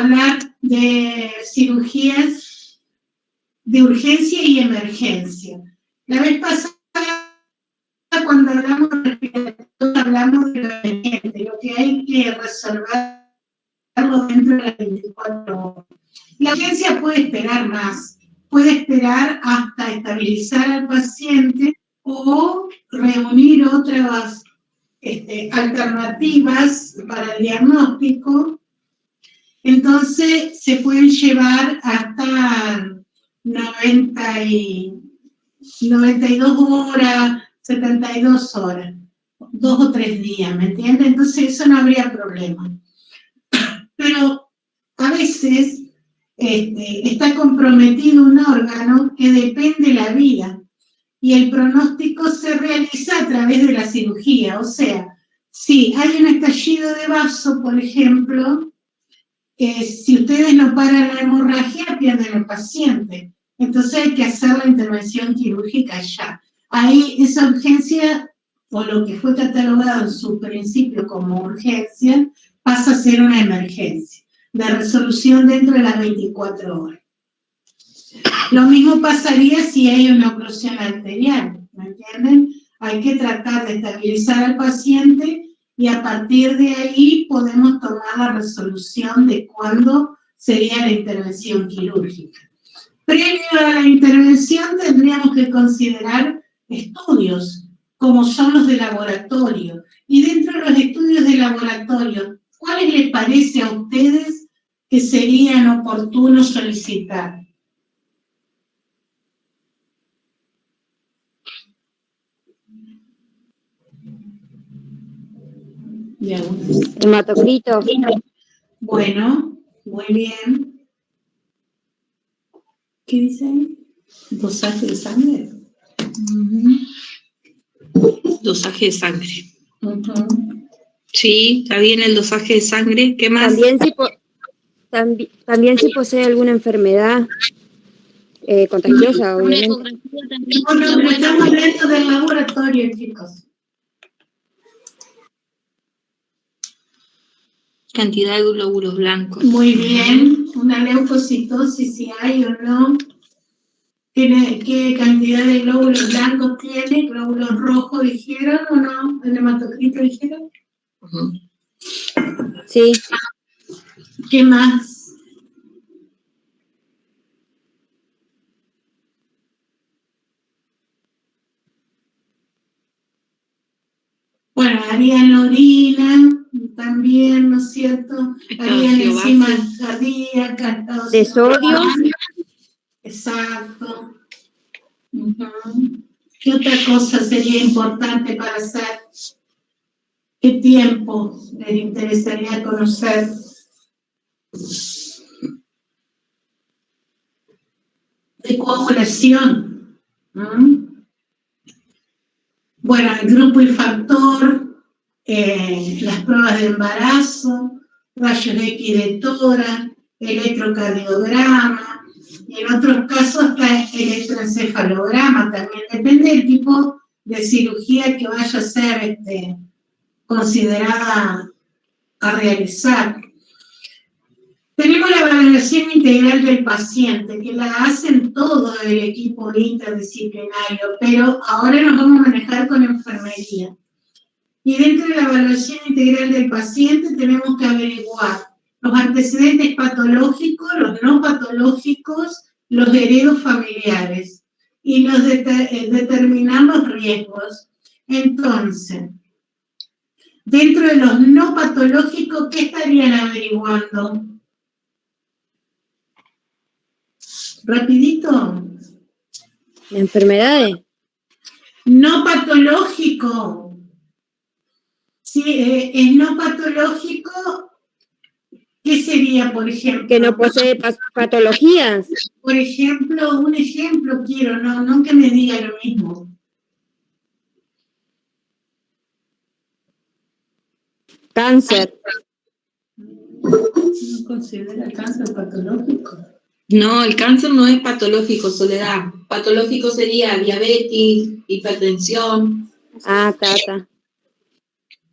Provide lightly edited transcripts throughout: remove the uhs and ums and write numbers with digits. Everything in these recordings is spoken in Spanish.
hablar de cirugías de urgencia y emergencia. La vez pasada, cuando hablamos de lo emergente, lo que hay que resolverlo dentro de las 24 horas. La urgencia puede esperar más, puede esperar hasta estabilizar al paciente o reunir otras alternativas para el diagnóstico. Entonces se pueden llevar hasta 92 horas, 72 horas, 2 o 3 días, ¿me entiendes? Entonces eso no habría problema. Pero a veces está comprometido un órgano que depende de la vida y el pronóstico se realiza a través de la cirugía. O sea, si hay un estallido de vaso, por ejemplo, si ustedes no paran la hemorragia, pierden al paciente. Entonces hay que hacer la intervención quirúrgica ya. Ahí esa urgencia, o lo que fue catalogado en su principio como urgencia, pasa a ser una emergencia, de resolución dentro de las 24 horas. Lo mismo pasaría si hay una oclusión arterial, ¿me entienden? Hay que tratar de estabilizar al paciente y a partir de ahí podemos tomar la resolución de cuándo sería la intervención quirúrgica. Previo a la intervención tendríamos que considerar estudios, como son los de laboratorio. Y dentro de los estudios de laboratorio, ¿cuáles les parece a ustedes que serían oportunos solicitar? Hematocrito. Bueno, muy bien. ¿Qué dice ahí? ¿Dosaje de sangre? Dosaje de sangre. Sí, está bien el dosaje de sangre. ¿Qué más? También si posee alguna enfermedad contagiosa, obviamente. No, estamos hablando del laboratorio, chicos. Cantidad de glóbulos blancos. Muy bien. Una leucocitosis, si hay o no. ¿Qué cantidad de glóbulos blancos tiene? ¿Glóbulos rojos dijeron o no? ¿El hematocrito dijeron? Sí. ¿Qué más? Bueno, harían orina también, ¿no es cierto? Harían enzimas cardíacas. De sodio. Exacto. ¿Qué otra cosa sería importante para hacer? ¿Qué tiempo les interesaría conocer? De coagulación. Bueno, el grupo y factor, las pruebas de embarazo, rayos X de tórax, electrocardiograma, y en otros casos hasta electroencefalograma también. Depende del tipo de cirugía que vaya a ser considerada a realizar. Tenemos la valoración integral del paciente, que la hacen todo el equipo interdisciplinario, pero ahora nos vamos a manejar con enfermería. Y dentro de la valoración integral del paciente tenemos que averiguar los antecedentes patológicos, los no patológicos, los heredos familiares y determinar los riesgos. Entonces, dentro de los no patológicos, ¿qué estarían averiguando? Rapidito. Enfermedades. No patológico. Sí, es no patológico. ¿Qué sería, por ejemplo? Que no posee patologías. Por ejemplo, un ejemplo quiero, no que me diga lo mismo. Cáncer. ¿No considera cáncer patológico? No, el cáncer no es patológico, Soledad. Patológico sería diabetes, hipertensión. Ah, tata.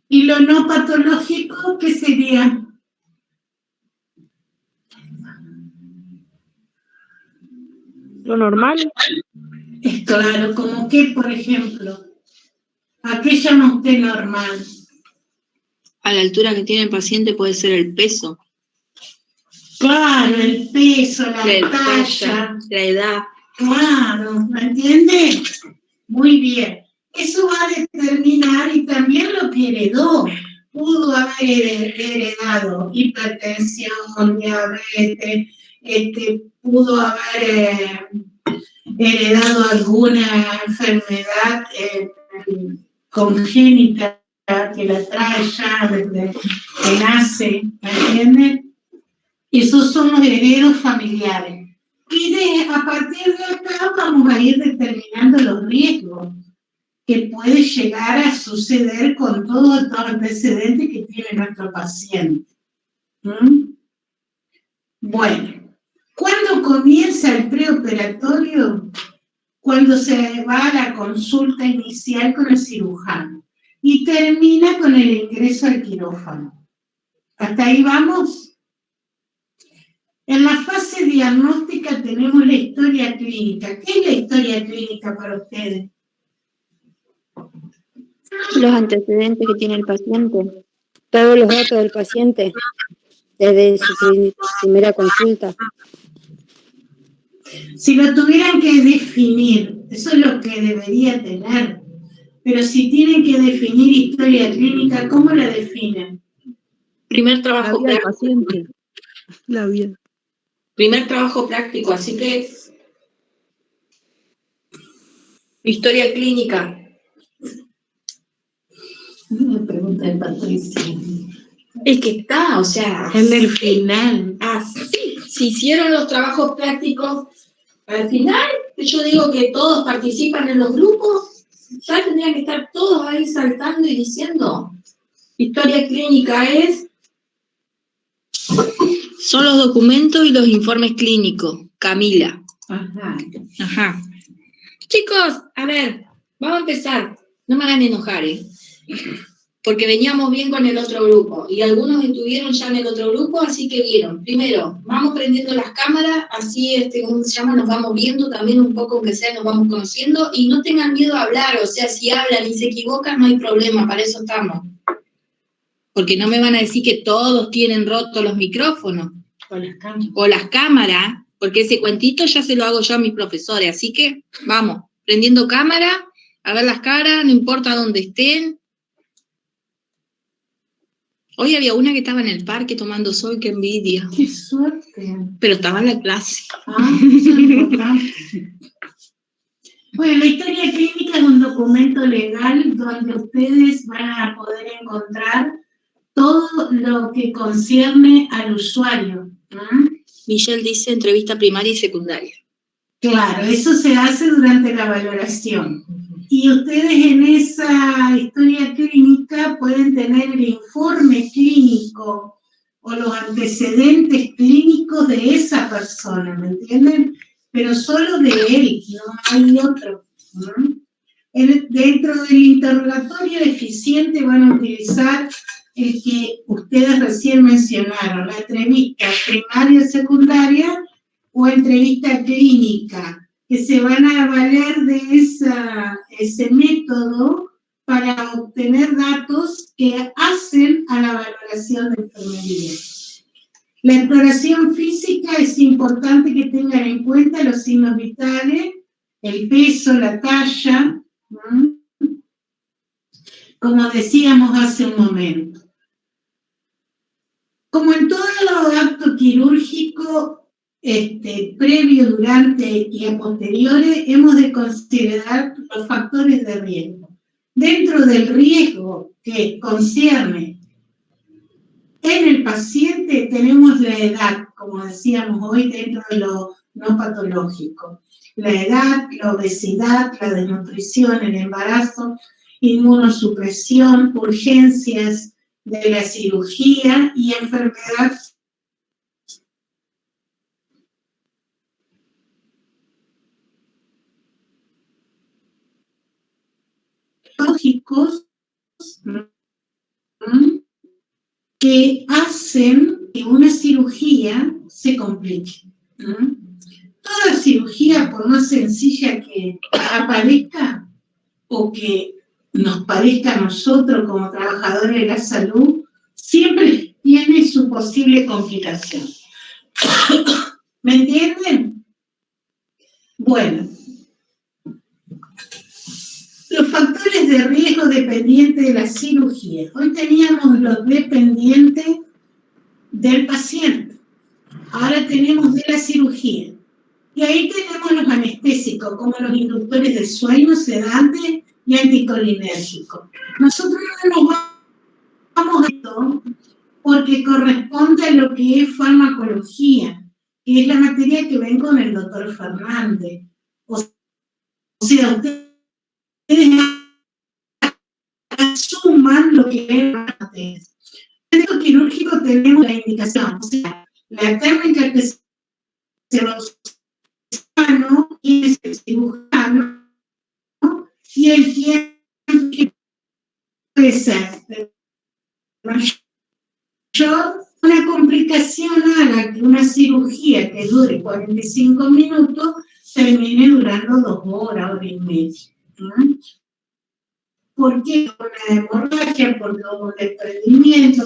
¿Y lo no patológico qué sería? Lo normal. Es claro, como que, por ejemplo, ¿a qué llama usted normal? A la altura que tiene el paciente puede ser el peso, Claro, el peso, la la talla, la edad. claro, ¿me entiende? Muy bien. Eso va a determinar y también lo que heredó. Pudo haber heredado hipertensión, diabetes, pudo haber heredado alguna enfermedad congénita que la trae ya desde que nace, ¿me entienden? Esos son los herederos familiares. Y a partir de acá vamos a ir determinando los riesgos que puede llegar a suceder con todos estos antecedentes que tiene nuestro paciente. ¿Mm? Bueno, ¿cuándo comienza el preoperatorio? Cuando se va a la consulta inicial con el cirujano y termina con el ingreso al quirófano. ¿Hasta ahí vamos? En la fase diagnóstica tenemos la historia clínica. ¿Qué es la historia clínica para ustedes? Los antecedentes que tiene el paciente. Todos los datos del paciente. Desde su primera consulta. Si lo tuvieran que definir, eso es lo que debería tener. Pero si tienen que definir historia clínica, ¿cómo la definen? Primer trabajo La vida del práctico. paciente. La vida. Primer trabajo práctico, así que historia clínica. Una pregunta de Patricia. Es que está, o sea, En el final. así se hicieron los trabajos prácticos. Al final, yo digo que todos participan en los grupos, ya tendrían que estar todos ahí saltando y diciendo. Historia clínica son los documentos y los informes clínicos. Camila. Ajá. Chicos, a ver, vamos a empezar. No me hagan enojar, porque veníamos bien con el otro grupo, y algunos estuvieron ya en el otro grupo, así que vieron. Primero, vamos prendiendo las cámaras, así, ¿cómo se llama? Nos vamos viendo también un poco, aunque sea, nos vamos conociendo, y no tengan miedo a hablar, o sea, si hablan y se equivocan, no hay problema, para eso estamos. Porque no me van a decir que todos tienen rotos los micrófonos, o las cámaras, porque ese cuentito ya se lo hago yo a mis profesores, así que, vamos, prendiendo cámara, a ver las caras, no importa dónde estén. Hoy había una que estaba en el parque tomando sol, qué envidia. ¡Qué suerte! Pero estaba en la clase. Ah, eso es importante. Bueno, la historia clínica es un documento legal donde ustedes van a poder encontrar todo lo que concierne al usuario. Michelle dice entrevista primaria y secundaria. Claro, eso se hace durante la valoración. Y ustedes en esa historia clínica pueden tener el informe clínico o los antecedentes clínicos de esa persona, ¿me entienden? Pero solo de él, no hay otro. Dentro del interrogatorio eficiente van a utilizar el que ustedes recién mencionaron, la entrevista primaria, secundaria o entrevista clínica, que se van a valer de ese método para obtener datos que hacen a la valoración de enfermería. La exploración física es importante que tengan en cuenta los signos vitales, el peso, la talla, como decíamos hace un momento. Como en todo acto quirúrgico, previo, durante y a posteriores, hemos de considerar los factores de riesgo. Dentro del riesgo que concierne en el paciente tenemos la edad, como decíamos hoy, dentro de lo no patológico. La edad, la obesidad, la desnutrición, el embarazo, inmunosupresión, urgencias de la cirugía y enfermedades lógicos que hacen que una cirugía se complique. Toda cirugía, por más sencilla que aparezca o que nos parezca a nosotros como trabajadores de la salud, siempre tiene su posible complicación. ¿Me entienden? Bueno, los factores de riesgo dependientes de la cirugía. Hoy teníamos los dependientes del paciente, ahora tenemos de la cirugía. Y ahí tenemos los anestésicos, como los inductores de sueño, sedantes y anticolinérgicos. Nosotros no nos vamos a esto porque corresponde a lo que es farmacología, que es la materia que ven con el doctor Fernández. O sea, ustedes asuman lo que ven antes. En el quirúrgico tenemos la indicación, o sea, la técnica que se los y es el cirujano, y el tiempo que puede ser mayor, una complicación haga que una cirugía que dure 45 minutos termine durando 2 horas, hora y media. ¿Por qué? Una hemorragia, porque hubo un desprendimiento,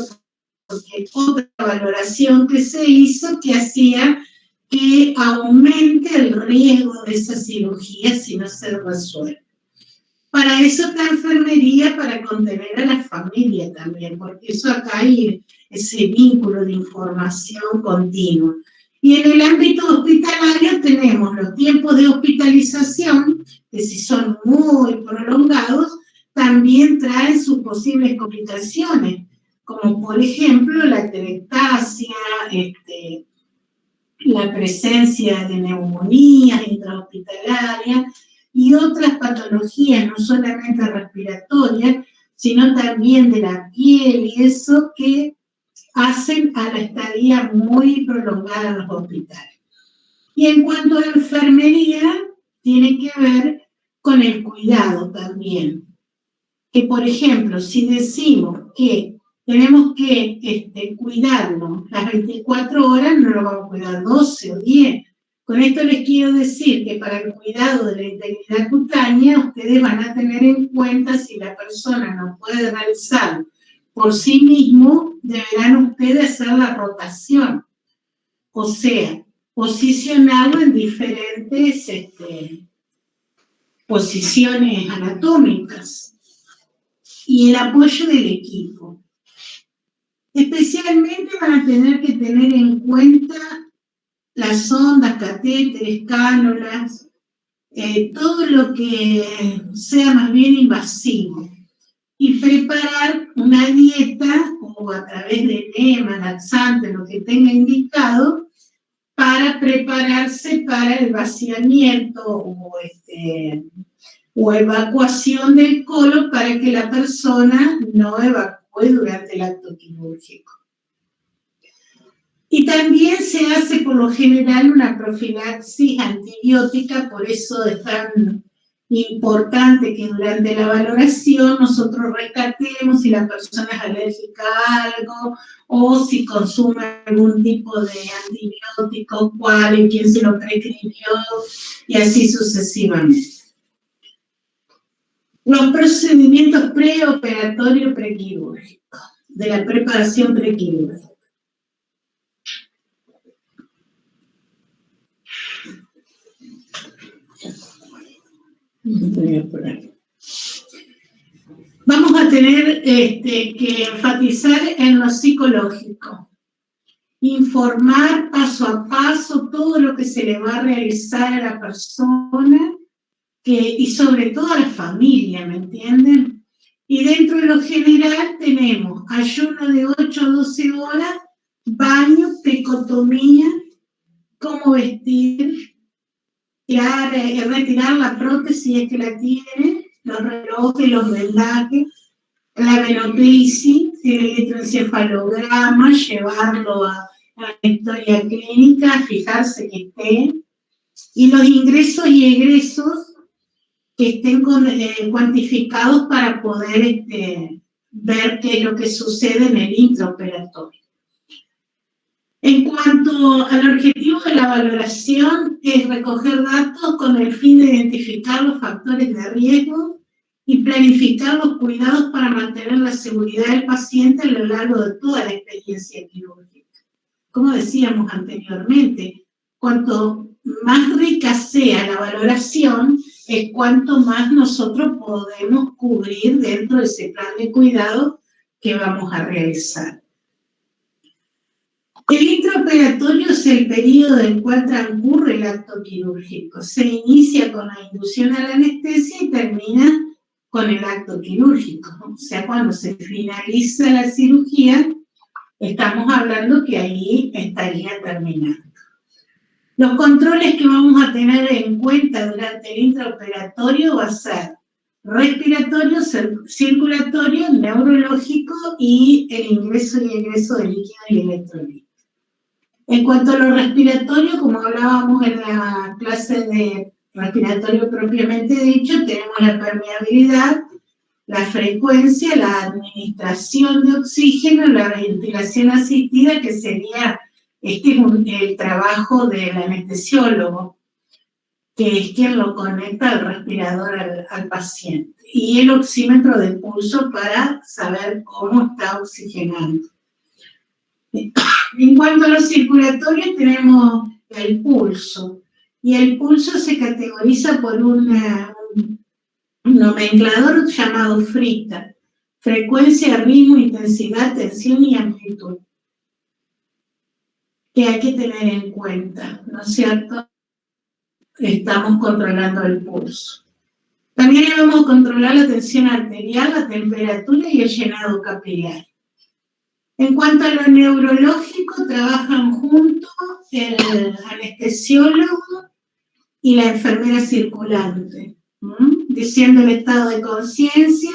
porque otra valoración que se hizo que hacía que aumente el riesgo de esa cirugía si no se resuelve. Para eso está enfermería, para contener a la familia también, porque eso acá hay ese vínculo de información continua. Y en el ámbito hospitalario tenemos los tiempos de hospitalización, que si son muy prolongados, también traen sus posibles complicaciones, como por ejemplo la atelectasia, la presencia de neumonías intrahospitalarias y otras patologías, no solamente respiratorias, sino también de la piel y eso que hacen a la estadía muy prolongada en los hospitales. Y en cuanto a enfermería, tiene que ver con el cuidado también. Que, por ejemplo, si decimos que tenemos que cuidarnos las 24 horas, no lo vamos a cuidar 12 o 10. Con esto les quiero decir que para el cuidado de la integridad cutánea, ustedes van a tener en cuenta si la persona no puede realizar por sí mismo, deberán ustedes hacer la rotación. O sea, posicionarlo en diferentes posiciones anatómicas. Y el apoyo del equipo. Especialmente van a tener que tener en cuenta las sondas, catéteres, cánulas, todo lo que sea más bien invasivo. Y preparar una dieta, o a través de enema, laxante, lo que tenga indicado, para prepararse para el vaciamiento o evacuación del colon para que la persona no evacúe durante el acto quirúrgico. Y también se hace por lo general una profilaxis antibiótica, por eso es tan importante que durante la valoración nosotros rescatemos si la persona es alérgica a algo o si consume algún tipo de antibiótico, cuál y quién se lo prescribió y así sucesivamente. Los procedimientos preoperatorios prequirúrgicos, de la preparación prequirúrgica. Vamos a tener que enfatizar en lo psicológico. Informar paso a paso todo lo que se le va a realizar a la persona y sobre todo a la familia, ¿me entienden? Y dentro de lo general tenemos ayuno de 8 a 12 horas, baño, pecotomía, cómo vestir, retirar la prótesis si es que la tiene, los relojes, los vendajes, la venoclisis, el electroencefalograma, llevarlo a la historia clínica, fijarse que esté, y los ingresos y egresos que estén cuantificados para poder ver qué es lo que sucede en el intraoperatorio. En cuanto al objetivo de la valoración, es recoger datos con el fin de identificar los factores de riesgo y planificar los cuidados para mantener la seguridad del paciente a lo largo de toda la experiencia quirúrgica. Como decíamos anteriormente, cuanto más rica sea la valoración, es cuanto más nosotros podemos cubrir dentro de ese plan de cuidado que vamos a realizar. El intraoperatorio es el periodo en el cual transcurre el acto quirúrgico. Se inicia con la inducción a la anestesia y termina con el acto quirúrgico, ¿no? O sea, cuando se finaliza la cirugía, estamos hablando que ahí estaría terminando. Los controles que vamos a tener en cuenta durante el intraoperatorio va a ser respiratorio, circulatorio, neurológico y el ingreso y egreso de líquido y electrolito. En cuanto a lo respiratorio, como hablábamos en la clase de respiratorio propiamente dicho, tenemos la permeabilidad, la frecuencia, la administración de oxígeno, la ventilación asistida, que sería, el trabajo del anestesiólogo, que es quien lo conecta al respirador al paciente, y el oxímetro de pulso para saber cómo está oxigenando. En cuanto a los circulatorios, tenemos el pulso, y el pulso se categoriza por un nomenclador llamado FRITA: frecuencia, ritmo, intensidad, tensión y amplitud, que hay que tener en cuenta, ¿no es cierto? Estamos controlando el pulso. También vamos a controlar la tensión arterial, la temperatura y el llenado capilar. En cuanto a lo neurológico, trabajan juntos el anestesiólogo y la enfermera circulante, diciendo el estado de conciencia,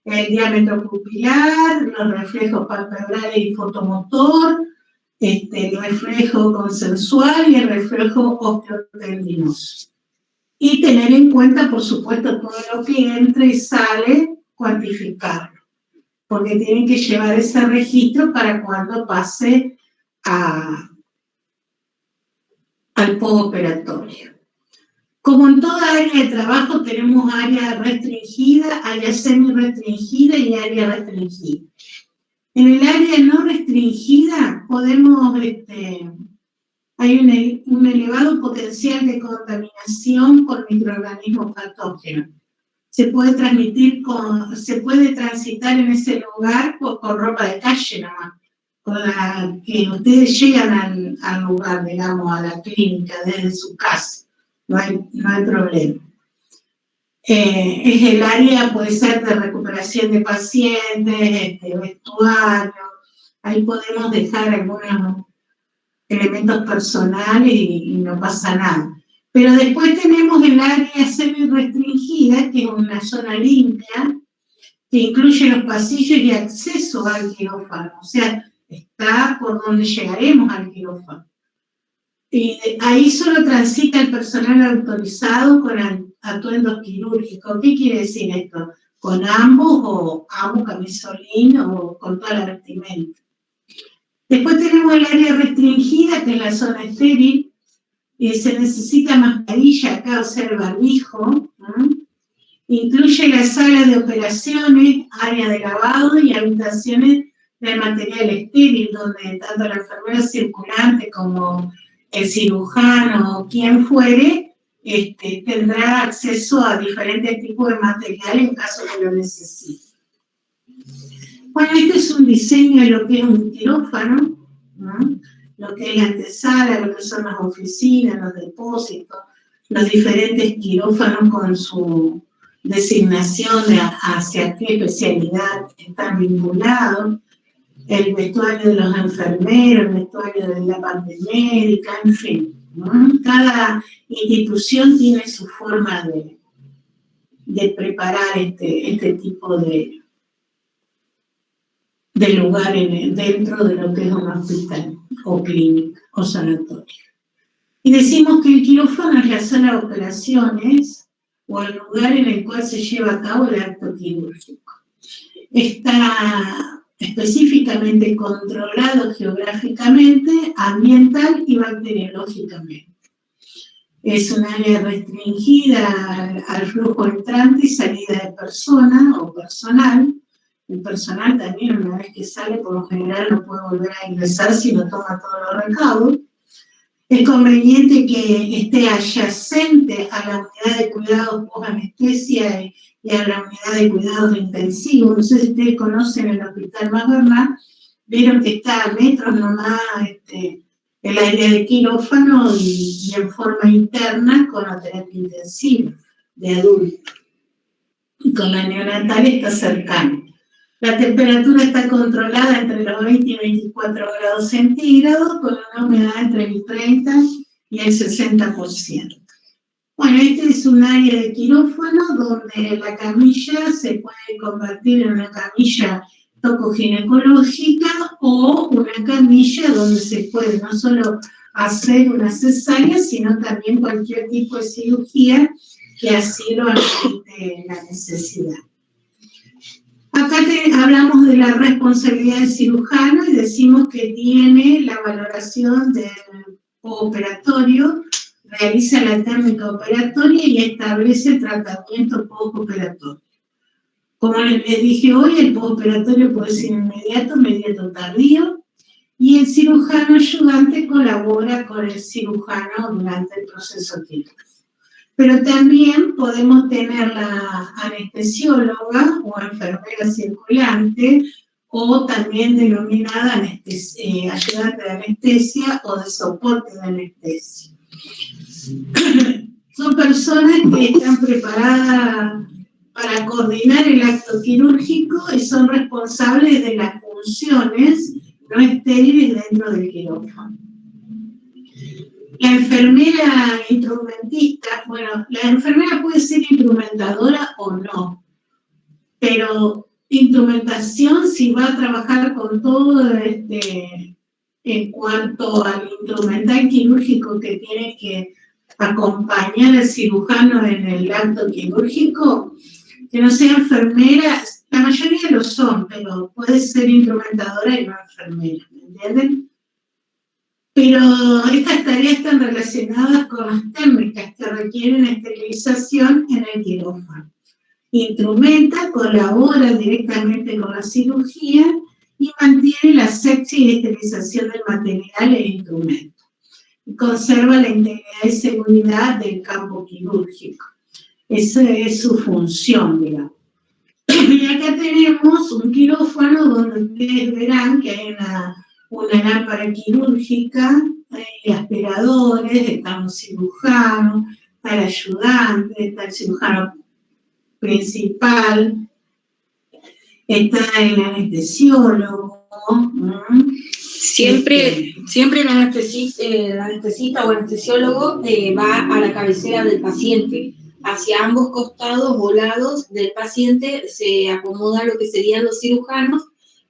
el diámetro pupilar, los reflejos palpebrales y fotomotor, el reflejo consensual y el reflejo osteotendinoso. Y tener en cuenta, por supuesto, todo lo que entra y sale, cuantificarlo, porque tienen que llevar ese registro para cuando pase al postoperatorio. Como en toda área de trabajo, tenemos área restringida, área semi-restringida y área restringida. En el área no restringida podemos, hay un elevado potencial de contaminación por microorganismos patógenos. Se puede transitar en ese lugar con ropa de calle nomás, con la que ustedes llegan al lugar, digamos, a la clínica desde su casa, no hay problema. Es el área, puede ser de recuperación de pacientes, vestuario, ahí podemos dejar algunos elementos personales y no pasa nada. Pero después tenemos el área semi-restringida, que es una zona limpia, que incluye los pasillos y acceso al quirófano, o sea, está por donde llegaremos al quirófano. Y ahí solo transita el personal autorizado con atuendos quirúrgicos. ¿Qué quiere decir esto? Con ambos, camisolín o con toda la vestimenta. Después tenemos el área restringida, que es la zona estéril. Se necesita mascarilla acá, o sea, el barbijo. Incluye la sala de operaciones, área de lavado y habitaciones de material estéril, donde tanto la enfermera circulante como el cirujano o quien fuere, tendrá acceso a diferentes tipos de material en caso que lo necesite. Bueno, este es un diseño de lo que es un quirófano, ¿no? Lo que es la antesala, lo que son las oficinas, los depósitos, los diferentes quirófanos con su designación hacia qué especialidad están vinculados, el vestuario de los enfermeros, el vestuario de la parte médica, en fin, ¿no? Cada institución tiene su forma de preparar este tipo de lugar dentro de lo que es un hospital o clínica o sanatorio. Y decimos que el quirófano es la sala de operaciones o el lugar en el cual se lleva a cabo el acto quirúrgico. está específicamente controlado geográficamente, ambiental y bacteriológicamente. Es un área restringida al flujo entrante y salida de persona o personal. El personal también, una vez que sale, por lo general no puede volver a ingresar si no toma todos los recaudos. Es conveniente que esté adyacente a la unidad de cuidados post-anestesia y a la unidad de cuidados intensivos. No sé si ustedes conocen el Hospital Masbernal, vieron que está a metros nomás el área de quirófano y en forma interna con la terapia intensiva de adultos. Y con la neonatal está cercano. La temperatura está controlada entre los 20 y 24 grados centígrados, con una humedad entre el 30 y el 60%. Bueno, este es un área de quirófano donde la camilla se puede convertir en una camilla tocoginecológica o una camilla donde se puede no solo hacer una cesárea, sino también cualquier tipo de cirugía que así lo amerite la necesidad. Acá hablamos de la responsabilidad del cirujano y decimos que tiene la valoración del postoperatorio, realiza la técnica operatoria y establece el tratamiento postoperatorio. Como les dije hoy, el postoperatorio puede ser inmediato, tardío, y el cirujano ayudante colabora con el cirujano durante el proceso quirúrgico. Pero también podemos tener la anestesióloga o enfermera circulante, o también denominada ayudante de anestesia o de soporte de anestesia. Son personas que están preparadas para coordinar el acto quirúrgico y son responsables de las funciones no estériles dentro del quirófano. La enfermera instrumentista, bueno, la enfermera puede ser instrumentadora o no, pero instrumentación, si va a trabajar con todo en cuanto al instrumental quirúrgico que tiene que acompañar al cirujano en el acto quirúrgico, que no sea enfermera, la mayoría lo son, pero puede ser instrumentadora y no enfermera, ¿me entienden? Pero estas tareas están relacionadas con las técnicas que requieren esterilización en el quirófano. Instrumenta, colabora directamente con la cirugía y mantiene la asepsia y esterilización del material e instrumento. Y conserva la integridad y seguridad del campo quirúrgico. Esa es su función, digamos. Y acá tenemos un quirófano donde ustedes verán que hay una lámpara quirúrgica, hay aspiradores, está un cirujano, está el ayudante, está el cirujano principal, está el anestesiólogo. Siempre el anestesista o anestesiólogo va a la cabecera del paciente. Hacia ambos costados o lados del paciente se acomoda lo que serían los cirujanos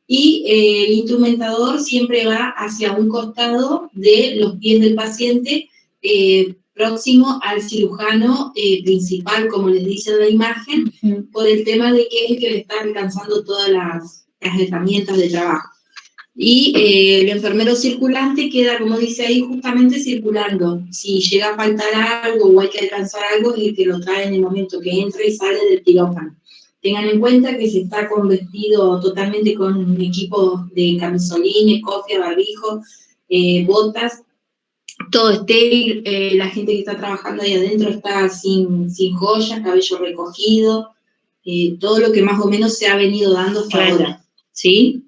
y el instrumentador siempre va hacia un costado de los pies del paciente, próximo al cirujano principal, como les dice en la imagen, por el tema de que es el que le está alcanzando todas las herramientas de trabajo. Y el enfermero circulante queda, como dice ahí, justamente circulando. Si llega a faltar algo o hay que alcanzar algo, es el que lo trae en el momento que entra y sale del quirófano. Tengan en cuenta que se está vestido totalmente con un equipo de camisolines, cofia, barbijo, botas, todo estéril. La gente que está trabajando ahí adentro está sin joyas, cabello recogido, todo lo que más o menos se ha venido dando hasta ahora, ¿sí?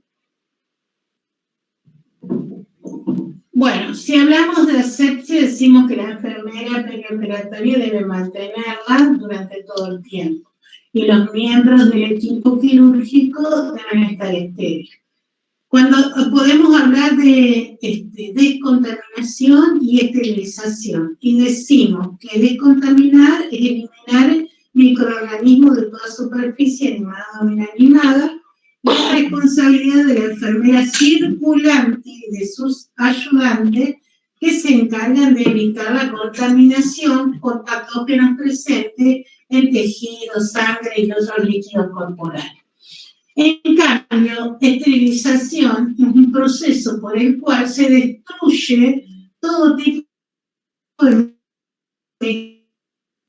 Bueno, si hablamos de asepsia, decimos que la enfermera perioperatoria debe mantenerla durante todo el tiempo. Y los miembros del equipo quirúrgico deben estar estériles. Cuando podemos hablar de descontaminación y esterilización, y decimos que descontaminar es eliminar microorganismos de toda superficie animada o inanimada, la responsabilidad de la enfermera circulante y de sus ayudantes que se encargan de evitar la contaminación por patógenos presentes en tejidos, sangre y otros líquidos corporales. En cambio, esterilización es un proceso por el cual se destruye todo tipo de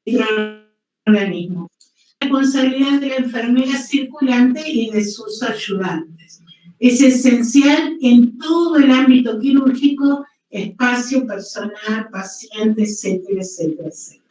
microorganismos. Responsabilidad de la enfermera circulante y de sus ayudantes. Es esencial en todo el ámbito quirúrgico, espacio, personal, paciente, etcétera, etcétera, etcétera.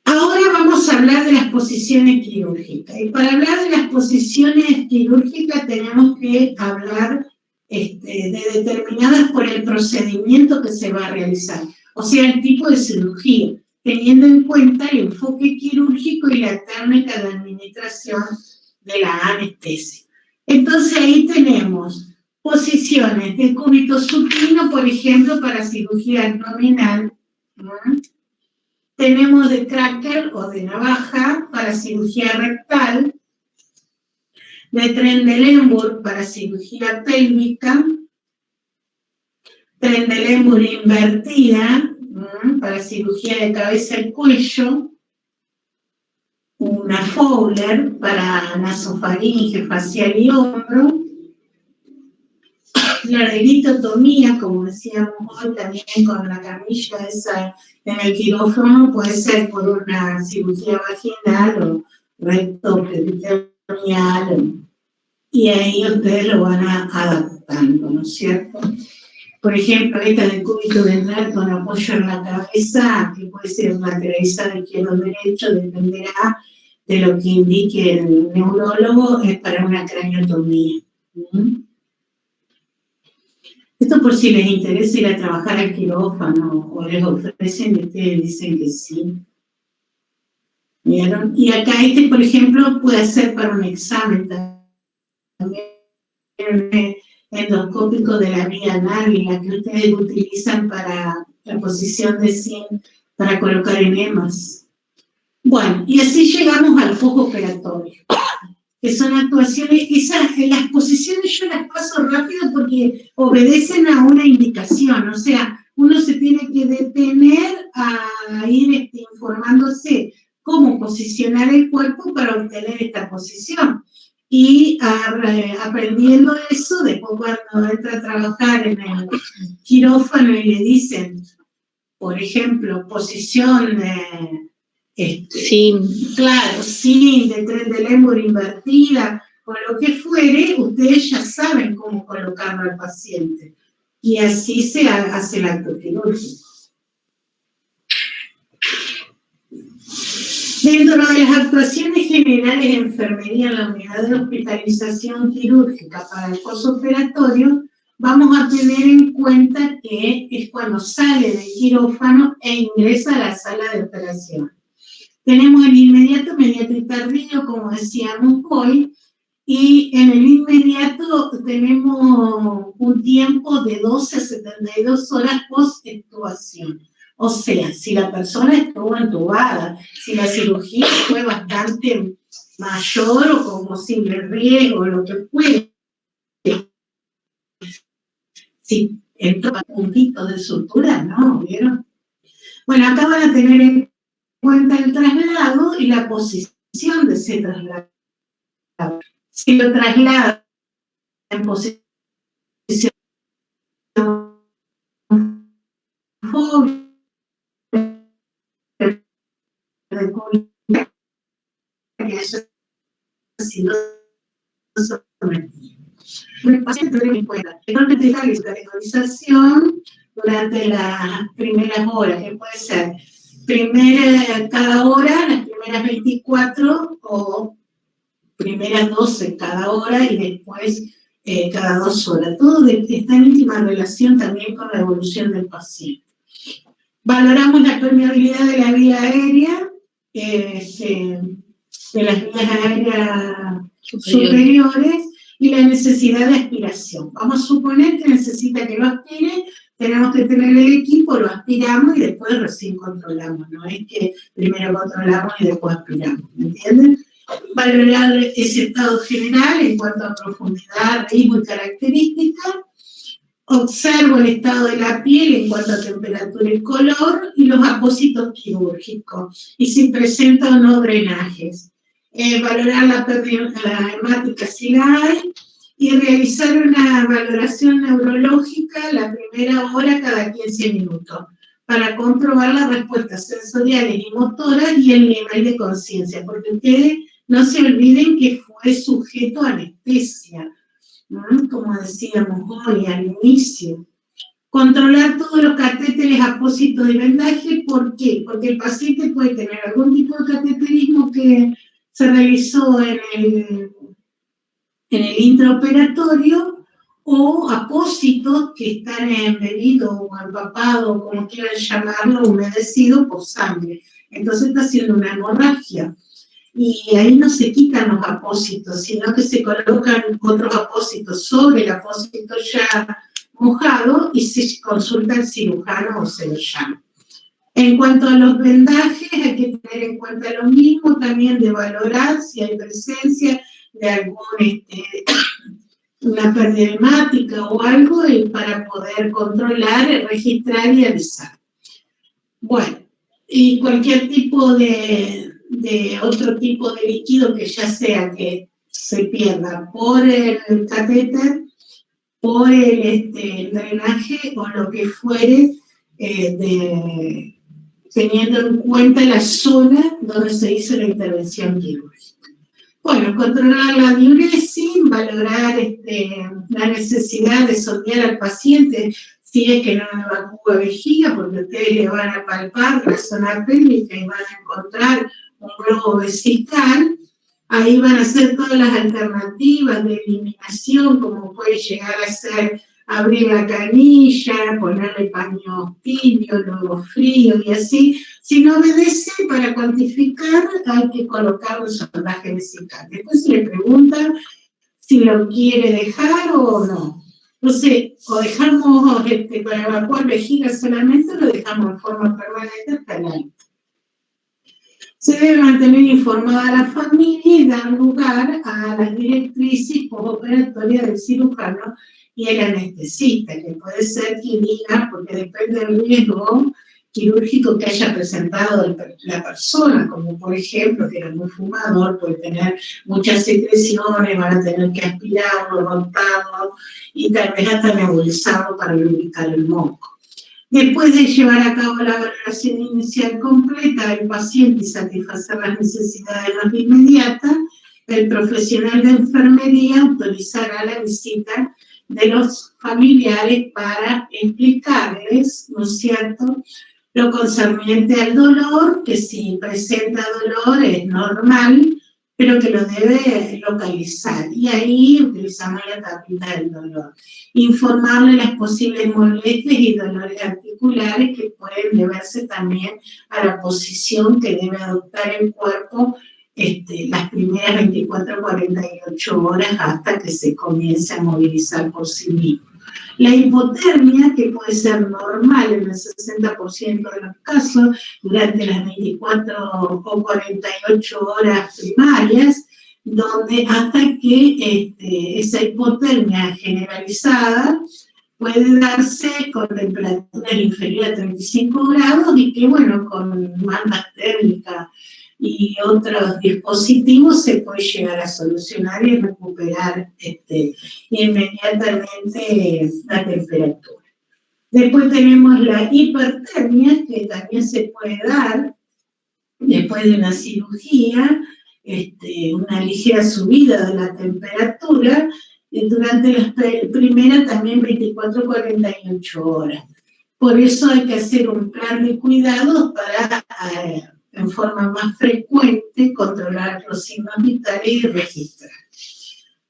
Ahora vamos a hablar de las posiciones quirúrgicas. Y para hablar de las posiciones quirúrgicas tenemos que hablar de determinadas por el procedimiento que se va a realizar. O sea, el tipo de cirugía, teniendo en cuenta el enfoque quirúrgico y la técnica de administración de la anestesia. Entonces ahí tenemos posiciones de cúbito supino, por ejemplo, para cirugía abdominal, ¿no? Tenemos de cracker o de navaja para cirugía rectal, de Trendelenburg para cirugía pélvica, Trendelenburg invertida para cirugía de cabeza y cuello, una Fowler para nasofaringe, facial y hombro, la deritotomía, como decíamos hoy, también con la camilla esa en el quirófano, puede ser por una cirugía vaginal o rectoperitoneal, y ahí ustedes lo van adaptando, ¿no es cierto? Por ejemplo, esta de cúbito ventral con apoyo en la cabeza, que puede ser lateralizada izquierdo o derecho, dependerá de lo que indique el neurólogo, es para una craniotomía. Esto por si les interesa ir a trabajar al quirófano o les ofrecen y ustedes dicen que sí. ¿Vieron? Y acá por ejemplo, puede ser para un examen también endoscópico de la vía anal, la que ustedes utilizan para la posición de zinc para colocar enemas. Bueno, y así llegamos al postoperatorio, que son actuaciones, las posiciones yo las paso rápido porque obedecen a una indicación, o sea, uno se tiene que detener a ir informándose cómo posicionar el cuerpo para obtener esta posición. Y aprendiendo eso, después cuando entra a trabajar en el quirófano y le dicen, por ejemplo, posición claro, sí, de Trendelenburg invertida, o lo que fuere, ustedes ya saben cómo colocarlo al paciente. Y así se hace el acto quirúrgico. Dentro de las actuaciones generales de enfermería en la unidad de hospitalización quirúrgica para el postoperatorio, vamos a tener en cuenta que es cuando sale del quirófano e ingresa a la sala de operación. Tenemos el inmediato, mediato y tardío, como decíamos hoy, y en el inmediato tenemos un tiempo de 12 a 72 horas post-extubación. O sea, si la persona estuvo entubada, si la cirugía fue bastante mayor o con posible riesgo, lo que fuere, si entró a puntitos de sutura, ¿no? ¿Vieron? Bueno, acá van a tener en cuenta el traslado y la posición de ese traslado. Si lo traslada en posición el paciente debe encuentra la categorización durante las primeras horas, que puede ser cada hora, las primeras 24 o primeras 12 cada hora y después cada 2 horas. Todo está en íntima relación también con la evolución del paciente. Valoramos la permeabilidad de la vía aérea, de las vías aéreas superiores y la necesidad de aspiración. Vamos a suponer que necesita que lo aspire, tenemos que tener el equipo, lo aspiramos y después recién controlamos. No es que primero controlamos y después aspiramos, ¿me entienden? Valorar ese estado general en cuanto a profundidad, ritmo y características. Observo el estado de la piel en cuanto a temperatura y color y los apósitos quirúrgicos y si presenta o no drenajes. valorar la hemática si la hay, y realizar una valoración neurológica la primera hora cada 15 minutos, para comprobar las respuestas sensoriales y motoras y el nivel de conciencia, porque ustedes no se olviden que fue sujeto a anestesia, como decíamos hoy al inicio. Controlar todos los catéteres, apósitos y vendaje. ¿Por qué? Porque el paciente puede tener algún tipo de cateterismo que se realizó en el intraoperatorio, o apósitos que están embebidos o empapados, como quieran llamarlo, humedecidos por sangre. Entonces está haciendo una hemorragia. Y ahí no se quitan los apósitos, sino que se colocan otros apósitos sobre el apósito ya mojado y se consulta al cirujano o se lo llama. En cuanto a los vendajes, hay que tener en cuenta lo mismo también, de valorar si hay presencia de algún una pérdida hemática o algo, y para poder controlar, registrar y avisar. Bueno, y cualquier tipo de otro tipo de líquido que ya sea que se pierda por el catéter, por el drenaje o lo que fuere, teniendo en cuenta la zona donde se hizo la intervención quirúrgica. Bueno, controlar la diuresis, valorar la necesidad de sondear al paciente si es que no evacúa vejiga, porque ustedes le van a palpar la zona pélvica y van a encontrar un globo vesical. Ahí van a ser todas las alternativas de eliminación, como puede llegar a ser abrir la canilla, ponerle paños tibios, luego fríos y así. Si no obedece, para cuantificar hay que colocar un sondaje vesical. Después se le pregunta si lo quiere dejar o no. Entonces, o dejamos para evacuar vejiga solamente, o lo dejamos en forma permanente hasta el alto. Se debe mantener informada a la familia y dar lugar a las directrices postoperatorias del cirujano y el anestesista, que puede ser quien diga, porque depende del riesgo quirúrgico que haya presentado la persona, como por ejemplo, que era muy fumador, puede tener muchas secreciones, van a tener que aspirarlo, rotarlo y tal vez hasta nebulizarlo para lubricar el moco. Después de llevar a cabo la valoración inicial completa del paciente y satisfacer las necesidades más inmediatas, el profesional de enfermería autorizará la visita de los familiares para explicarles, ¿no es cierto?, lo concerniente al dolor, que si presenta dolor es normal, pero que lo debe localizar. Y ahí utilizamos la tapita del dolor. Informarle las posibles molestias y dolores articulares que pueden deberse también a la posición que debe adoptar el cuerpo las primeras 24 o 48 horas hasta que se comience a movilizar por sí mismo. La hipotermia, que puede ser normal en el 60% de los casos durante las 24 o 48 horas primarias, donde hasta que esa hipotermia generalizada puede darse con temperaturas inferiores a 35 grados y que, bueno, con mandas térmicas y otros dispositivos se puede llegar a solucionar y recuperar inmediatamente la temperatura. Después tenemos la hipertermia, que también se puede dar después de una cirugía, una ligera subida de la temperatura durante las primeras también 24-48 horas. Por eso hay que hacer un plan de cuidados para en forma más frecuente controlar los signos vitales y registrar.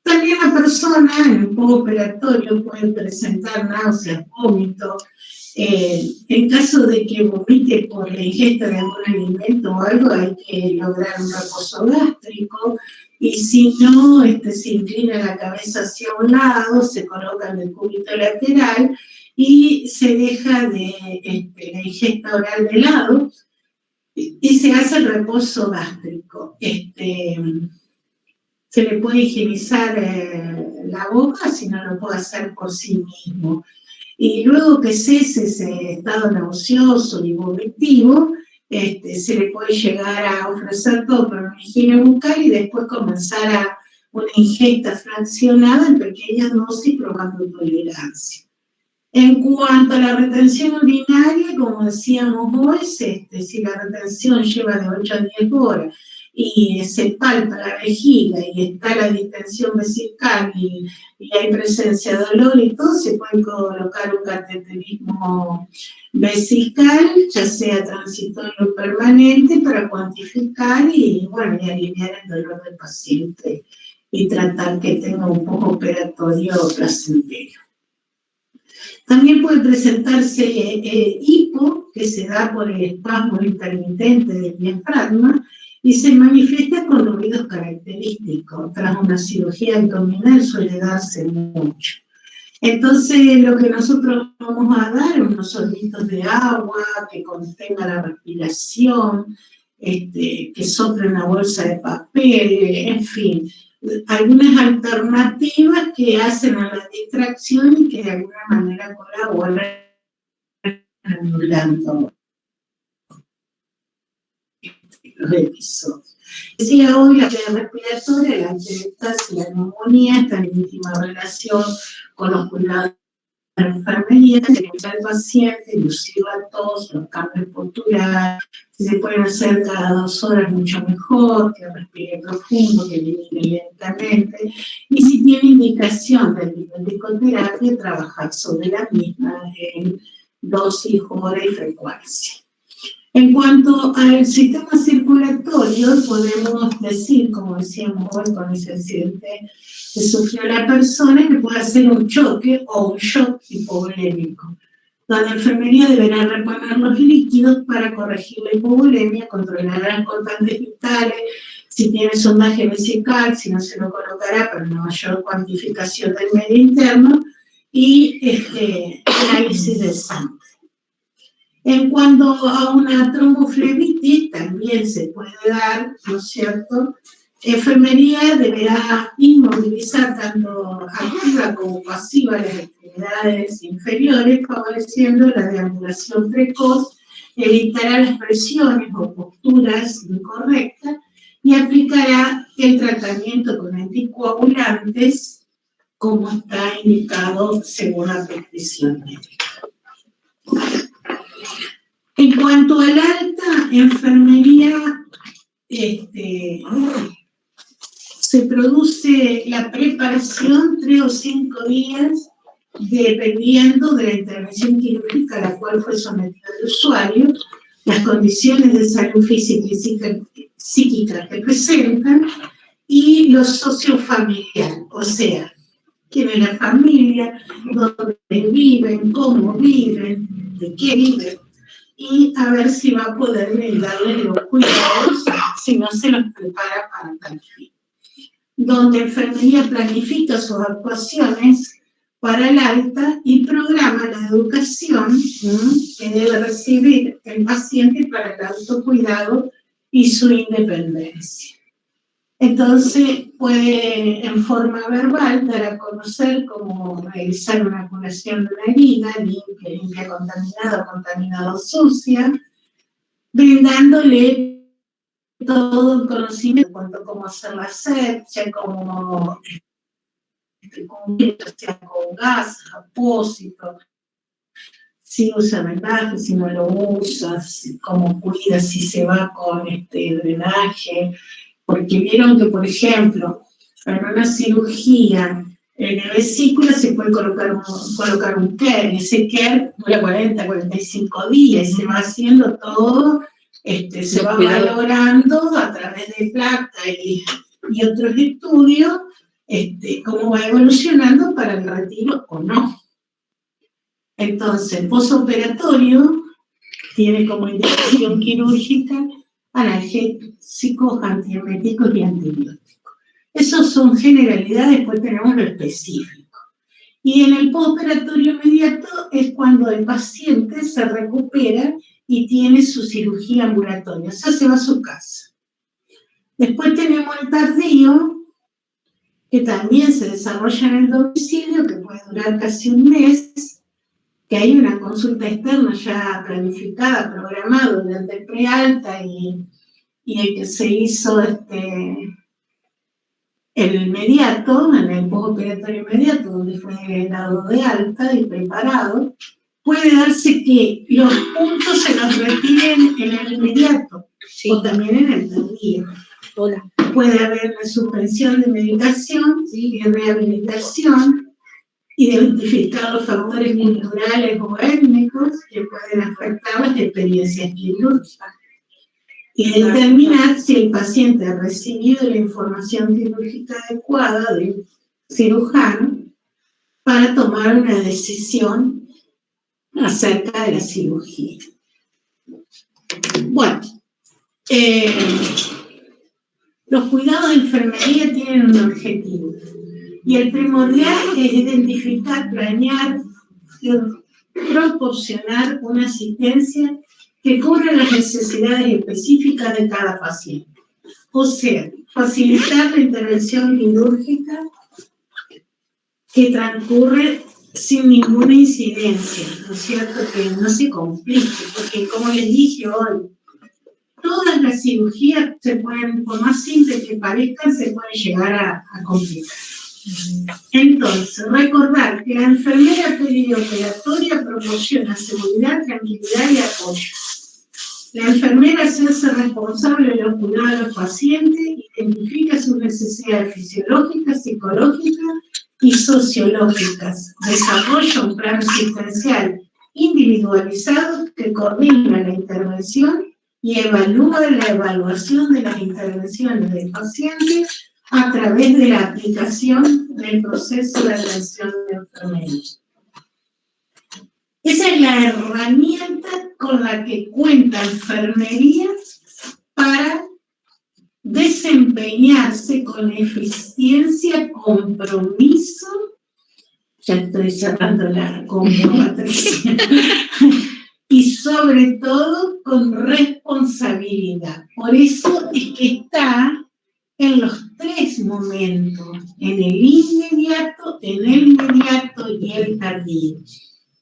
También la persona en el postoperatorio puede presentar náuseas, vómitos. En caso de que vomite por la ingesta de algún alimento o algo, hay que lograr un reposo gástrico. Y si no, se inclina la cabeza hacia un lado, se coloca en el cúbito lateral y se deja de la ingesta oral de lado y se hace el reposo gástrico. Se le puede higienizar la boca si no lo puede hacer por sí mismo. Y luego que cese ese estado nauseoso y vomitivo, se le puede llegar a ofrecer todo para una higiene bucal y después comenzar a una ingesta fraccionada en pequeñas dosis probando tolerancia. En cuanto a la retención urinaria, como decíamos hoy, si la retención lleva de 8 a 10 horas y se palpa la vejiga y está la distensión vesical y hay presencia de dolor y todo, se puede colocar un cateterismo vesical, ya sea transitorio o permanente, para cuantificar y, bueno, y aliviar el dolor del paciente y tratar que tenga un poco operatorio placentero. También puede presentarse hipo, que se da por el espasmo intermitente del diafragma y se manifiesta con ruidos característicos. Tras una cirugía abdominal suele darse mucho. Entonces, lo que nosotros vamos a dar es unos sorbitos de agua que contenga la respiración, que sople una bolsa de papel, en fin, algunas alternativas que hacen a la distracción y que de alguna manera colaboran anulando los episodios. Decía hoy, la enfermedad respiratoria, la antileptasia y la neumonía están en íntima relación con los cuidados de la enfermería, que el paciente, inclusive a todos los cambios posturales, si se pueden hacer cada 2 horas mucho mejor, que respire profundo, que elimine lentamente, y si tiene indicación de psicoterapia, trabajar sobre la misma en dosis, hora y frecuencia. En cuanto al sistema circulatorio, podemos decir, como decíamos hoy con ese accidente que sufrió la persona, que puede hacer un choque o un shock hipovolémico. La enfermería deberá reponer los líquidos para corregir la hipovolemia, controlar las constantes vitales, si tiene sondaje vesical, si no se lo colocará para una mayor cuantificación del medio interno, y análisis de sangre. En cuanto a una tromboflebitis, también se puede dar, ¿no es cierto? Enfermería deberá inmovilizar tanto activa como pasiva las extremidades inferiores, favoreciendo la deambulación precoz, evitará las presiones o posturas incorrectas y aplicará el tratamiento con anticoagulantes como está indicado según la prescripción médica. En cuanto al alta enfermería, se produce la preparación 3 o 5 días dependiendo de la intervención quirúrgica a la cual fue sometido el usuario, las condiciones de salud física y psíquica que presentan y lo sociofamiliar, o sea, quién es la familia, dónde viven, cómo viven, de qué viven, y a ver si va a poder brindarles los cuidados, si no se los prepara para tal fin. Donde enfermería planifica sus actuaciones para el alta y programa la educación que debe recibir el paciente para el autocuidado y su independencia. Entonces puede en forma verbal dar a conocer cómo realizar una curación de una herida, limpia, contaminada o contaminada sucia, brindándole todo el conocimiento en cuanto a cómo hacer la asepsia, cómo con gas, apósito, si usa vendaje, si no lo usa, cómo cuida, si se va con drenaje, porque vieron que, por ejemplo, en una cirugía en la vesícula se puede colocar un KER, y ese KER dura 40, 45 días y se va haciendo todo, se va valorando a través de plata y otros estudios, cómo va evolucionando para el retiro o no. Entonces, posoperatorio tiene como indicación quirúrgica analgésicos, antieméticos y antibióticos. Esos son generalidades, después tenemos lo específico. Y en el postoperatorio inmediato es cuando el paciente se recupera y tiene su cirugía ambulatoria, o sea, se va a su casa. Después tenemos el tardío, que también se desarrolla en el domicilio, que puede durar casi un mes, que hay una consulta externa ya planificada, programada durante el prealta y el que se hizo el inmediato, en el postoperatorio inmediato, donde fue dado de alta y preparado, puede darse que los puntos se los retiren en el inmediato, Sí. o también en el tardío. Hola. Puede haber una suspensión de medicación y de rehabilitación, identificar los factores culturales o étnicos que pueden afectar las experiencias quirúrgicas y determinar si el paciente ha recibido la información quirúrgica adecuada del cirujano para tomar una decisión acerca de la cirugía. Bueno, los cuidados de enfermería tienen un objetivo, y el primordial es identificar, planear y proporcionar una asistencia que cubra las necesidades específicas de cada paciente. O sea, facilitar la intervención quirúrgica que transcurre sin ninguna incidencia, ¿no es cierto? Que no se complique, porque como les dije hoy, todas las cirugías se pueden, por más simples que parezcan, se pueden llegar a complicar. Entonces, recordar que la enfermera perioperatoria proporciona seguridad, tranquilidad y apoyo. La enfermera se hace responsable de los cuidados de los pacientes, identifica sus necesidades fisiológicas, psicológicas y sociológicas, desarrolla un plan asistencial individualizado que coordina la intervención y evalúa la evaluación de las intervenciones del paciente a través de la aplicación del proceso de atención de enfermería. Esa es la herramienta con la que cuenta enfermería para desempeñarse con eficiencia, compromiso, ya estoy cerrando la combo, Patricia, y sobre todo con responsabilidad. Por eso es que está en los tres momentos, en el inmediato, en el mediato y el tardío.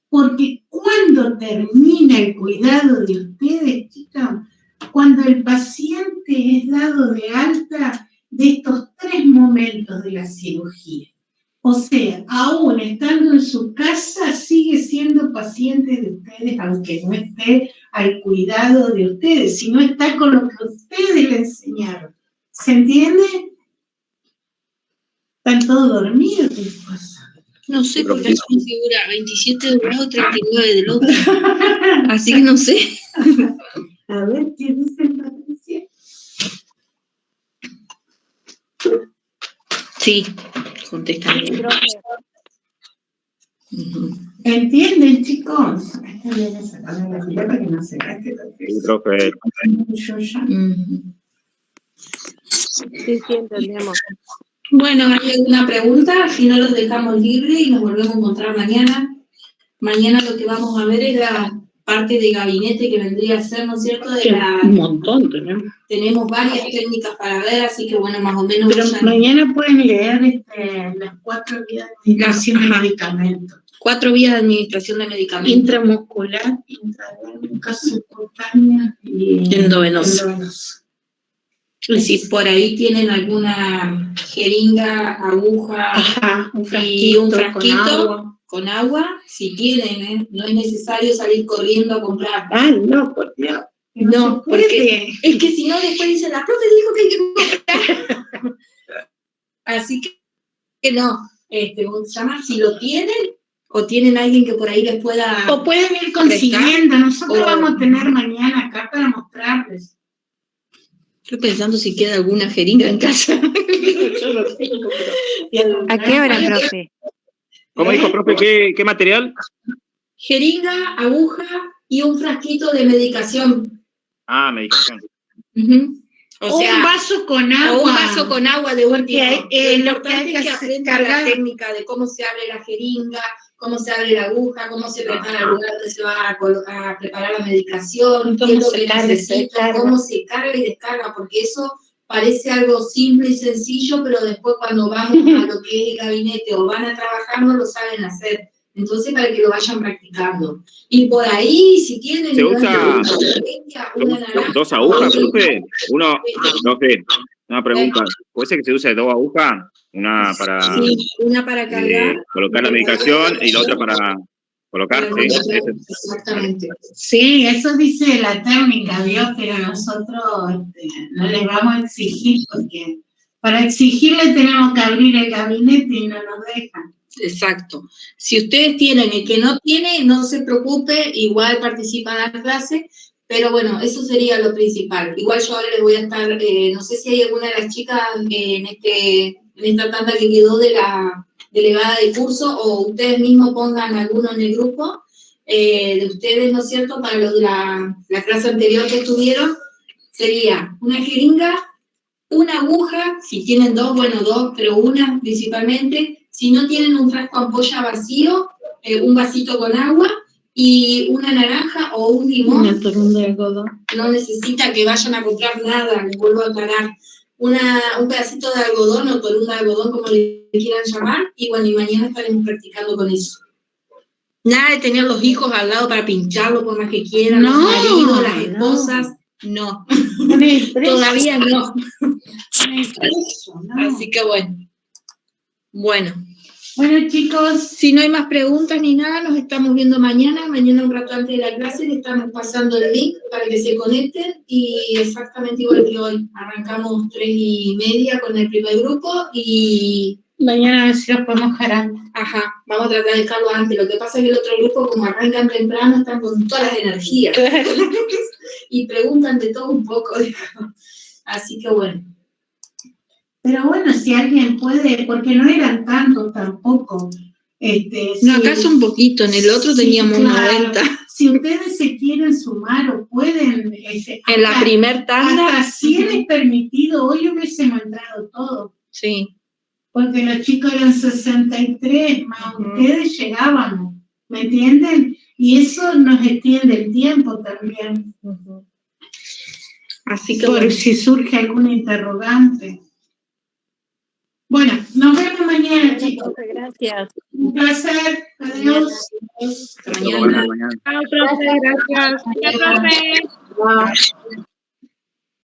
Porque cuando termina el cuidado de ustedes, chicas, cuando el paciente es dado de alta de estos tres momentos de la cirugía. O sea, aún estando en su casa, sigue siendo paciente de ustedes, aunque no esté al cuidado de ustedes, sino está con lo que ustedes le enseñaron. ¿Se entiende? ¿Están todos dormidos? ¿Qué pasa? No sé, porque es una figura 27 de un lado, 39 del otro. Así que no sé. A ver, ¿qué dice Patricia? Sí, contesta. ¿Entienden, chicos? Voy a sacarme la pila para que no se gaste la Sí, profe. Yo ya. Sí, entendemos. Bueno, ¿hay alguna pregunta? Si no, los dejamos libres y nos volvemos a encontrar mañana. Mañana lo que vamos a ver es la parte de gabinete que vendría a ser, ¿no es cierto? Un montón tenemos. Tenemos varias técnicas para ver, así que bueno, más o menos... Pero mañana pueden leer las 4 vías de administración de medicamentos. 4 vías de administración de medicamentos. Intramuscular, intradérmica, subcutánea y endovenosa. Y si por ahí tienen alguna jeringa, aguja, y un frasquito con agua, si tienen, no es necesario salir corriendo a comprar. Ah, no, por Dios. No, porque es que si no después dicen, la profe dijo que hay que comprar. Así que no, si lo tienen, o tienen alguien que por ahí les pueda... O pueden ir consiguiendo, nosotros vamos a tener mañana acá para mostrarles. Estoy pensando si queda alguna jeringa en casa. Yo lo tengo, pero... ¿A qué hora, profe? ¿Cómo dijo, profe? ¿Qué material? Jeringa, aguja y un frasquito de medicación. Ah, medicación. O sea, un vaso con agua. O un vaso con agua de último. Lo importante es que aprendan la técnica de cómo se abre la jeringa, cómo se abre la aguja, cómo se prepara el lugar donde se va a preparar la medicación, qué es lo que necesita, cómo se carga y descarga, porque eso parece algo simple y sencillo, pero después cuando vamos a lo que es el gabinete o van a trabajar no lo saben hacer. Entonces, para que lo vayan practicando. Y por ahí, si tienen... ¿Se usa una naranja, dos agujas, profe? Uno, profe, una pregunta. ¿Puede ser que se use dos agujas? Una para sí, una para cargar, colocar la medicación y la otra para colocar, ¿sí? Exactamente. Sí, eso dice la técnica, ¿vio? Pero nosotros no les vamos a exigir, porque para exigirle tenemos que abrir el gabinete y no nos dejan. Exacto. Si ustedes tienen, el que no tiene, no se preocupe, igual participan en la clase, pero bueno, eso sería lo principal. Igual yo ahora les voy a estar, no sé si hay alguna de las chicas en esta tanda que quedó de la delegada de curso, o ustedes mismos pongan alguno en el grupo de ustedes, ¿no es cierto?, para los de la clase anterior que estuvieron, sería una jeringa, una aguja, si tienen dos, bueno, dos, pero una principalmente. Si no tienen un frasco ampolla vacío, un vasito con agua y una naranja o un limón. Una torunda de algodón. No necesita que vayan a comprar nada, les vuelvo a aclarar. Un pedacito de algodón o torunda de algodón, como le quieran llamar, y bueno, y mañana estaremos practicando con eso. Nada de tener los hijos al lado para pincharlo por más que quieran, No, los maridos, las esposas, no. Todavía no. Así que bueno. Bueno, chicos, Si no hay más preguntas ni nada, nos estamos viendo mañana. Mañana un rato antes de la clase le estamos pasando el link para que se conecten y exactamente igual que hoy. Arrancamos 3:30 con el primer grupo y... mañana a ver si los podemos dejar. Ajá, vamos a tratar de dejarlo antes. Lo que pasa es que el otro grupo, como arrancan temprano, están con todas las energías. Y preguntan de todo un poco. Así que bueno. Pero bueno, si alguien puede, porque no eran tantos tampoco. No, acá son poquito, en el otro teníamos 90. Si ustedes se quieren sumar o pueden... en la primer tanda. Hasta 100 es permitido, hoy hubiésemos entrado todos. Sí. Porque los chicos eran 63, más ustedes llegaban, ¿me entienden? Y eso nos extiende el tiempo también. Así que por bueno. si surge alguna interrogante. Bueno, nos vemos mañana, chicos. Gracias. Un placer. Adiós. Hasta mañana. Mañana. Chao, profe, gracias. Chao, profe.